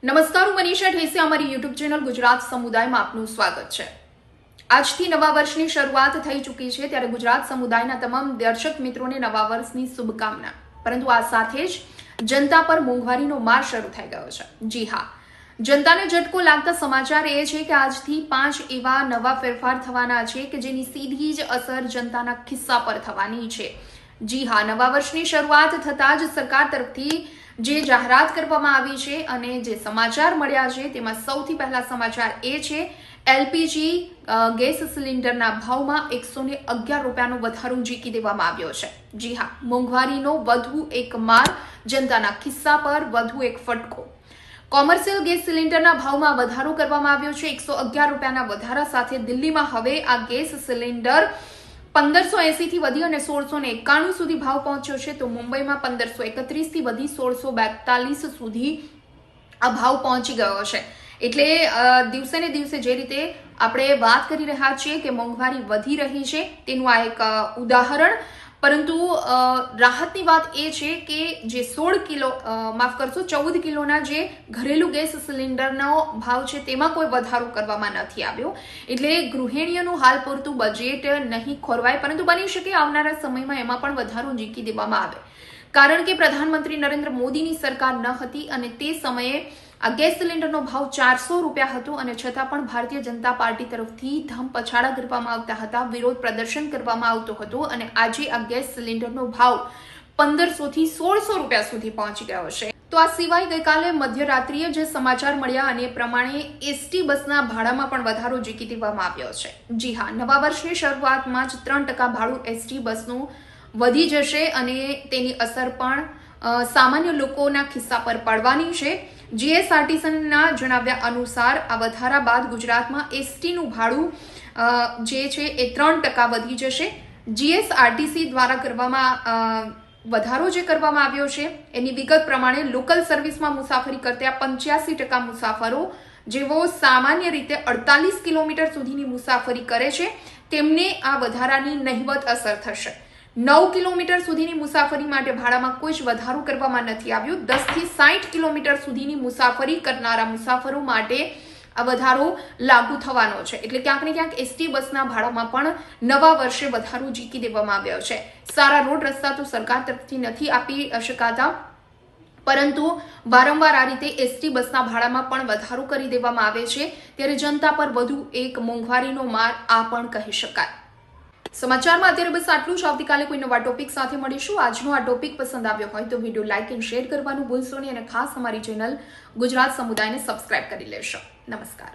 નમસ્કાર, હું મનીષા ઠેસી. અમારી યુટ્યુબ ચેનલ ગુજરાત સમુદાયમાં આપનું સ્વાગત છે. આજથી નવા વર્ષની શરૂઆત થઈ ચૂકી છે, ત્યારે ગુજરાત સમુદાયના તમામ દર્શક મિત્રોને નવા વર્ષની શુભકામના. પરંતુ આ સાથે જ જનતા પર મોંઘવારીનો માર શરૂ થઈ ગયો છે. જી હા, જનતાને ઝટકો લાગતા સમાચાર એ છે કે આજથી 5 એવા નવા ફેરફાર થવાના છે કે જેની સીધી જ અસર જનતાના ખિસ્સા પર થવાની છે. જી હા, નવા વર્ષની શરૂઆત થતાં જ સરકાર તરફથી જે જાહેરાત કરવામાં આવી છે અને જે સમાચાર મળ્યા છે તેમાં સૌથી પહેલા સમાચાર એ છે એલપીજી ગેસ સિલિન્ડરના ભાવમાં 111 રૂપિયાનો વધારો ઝીકી દેવામાં આવ્યો છે. જી હા, મોંઘવારીનો વધુ એક માર જનતાના ખિસ્સા પર, વધુ એક ફટકો. કોમર્શિયલ ગેસ સિલિન્ડરના ભાવમાં વધારો કરવામાં આવ્યો છે. 111 રૂપિયાના વધારા સાથે દિલ્હીમાં હવે આ ગેસ સિલિન્ડર 1580 થી વધી અને 1691 સુધી ભાવ પહોંચ્યો છે, તો મુંબઈમાં 1531 થી વધી 1642 સુધી આ ભાવ પહોંચી ગયો છે. એટલે દિવસે ને દિવસે જે રીતે આપણે વાત કરી રહ્યા છીએ કે મોંઘવારી વધી રહી છે તેનું આ એક ઉદાહરણ. પરંતુ રાહતની વાત એ છે કે જે 14 કિલોના જે ઘરેલું ગેસ સિલિન્ડરનો ભાવ છે તેમાં કોઈ વધારો કરવામાં નથી આવ્યો. એટલે ગૃહિણીઓનું હાલ પૂરતું બજેટ નહીં ખોરવાય, પરંતુ બની શકે આવનારા સમયમાં એમાં પણ વધારો ઝીકી દેવામાં આવે. કારણ કે પ્રધાનમંત્રી નરેન્દ્ર મોદીની સરકાર ન હતી અને તે સમયે આ ગેસ સિલિન્ડરનો ભાવ 400 રૂપિયા હતો અને છતાં પણ ભારતીય જનતા પાર્ટી તરફથી ધમપછાડા કરવામાં આવતા હતા, વિરોધ પ્રદર્શન કરવામાં આવતો હતો અને આજે આ ગેસ સિલિન્ડરનો ભાવ 1500 થી 1600 રૂપિયા સુધી પહોંચી ગયો છે. તો આ સિવાય ગઈકાલે મધ્યરાત્રિએ જે સમાચાર મળ્યા અને એ પ્રમાણે એસટી બસના ભાડામાં પણ વધારો ઝીકી દેવામાં આવ્યો છે. જી હા, નવા વર્ષની શરૂઆતમાં જ 3% ભાડું એસટી બસનું વધી જશે અને તેની અસર પણ સામાન્ય લોકોના ખિસ્સા પર પડવાની છે. જીએસઆરટીસીના જણાવ્યા અનુસાર આ વધારા બાદ ગુજરાતમાં એસટીનું ભાડું જે છે એ 3% વધી જશે. જીએસઆરટીસી દ્વારા વધારો જે કરવામાં આવ્યો છે એની વિગત પ્રમાણે લોકલ સર્વિસમાં મુસાફરી કરતા 85% મુસાફરો જેઓ સામાન્ય રીતે 48 કિલોમીટર સુધીની મુસાફરી કરે છે તેમને આ વધારાની નહિવત અસર થશે. 9 કિલોમીટર સુધીની મુસાફરી માટે ભાડામાં કોઈ જ વધારો કરવામાં નથી આવ્યો. 10 થી 60 કિલોમીટર સુધીની મુસાફરી કરનારા મુસાફરો માટે આ વધારો લાગુ થવાનો છે. એટલે ક્યાંક ને ક્યાંક એસટી બસના ભાડામાં પણ નવા વર્ષે વધારો ઝીકી દેવામાં આવ્યો છે. સારા રોડ રસ્તા તો સરકાર તરફથી નથી આપી શકાતા, પરંતુ વારંવાર આ રીતે એસટી બસના ભાડામાં પણ વધારો કરી દેવામાં આવે છે, ત્યારે જનતા પર વધુ એક મોંઘવારીનો માર આ પણ કહી શકાય. સમાચારમાં અત્યારે બસ આટલું જ. આવતીકાલે કોઈ નવા ટોપિક સાથે મળીશું. આજનો આ ટોપિક પસંદ આવ્યો હોય તો વિડીયો લાઇક અને શેર કરવાનું ભૂલશો નહીં અને ખાસ અમારી ચેનલ ગુજરાત સમુદાયને સબસ્ક્રાઇબ કરી લેશો. નમસ્કાર.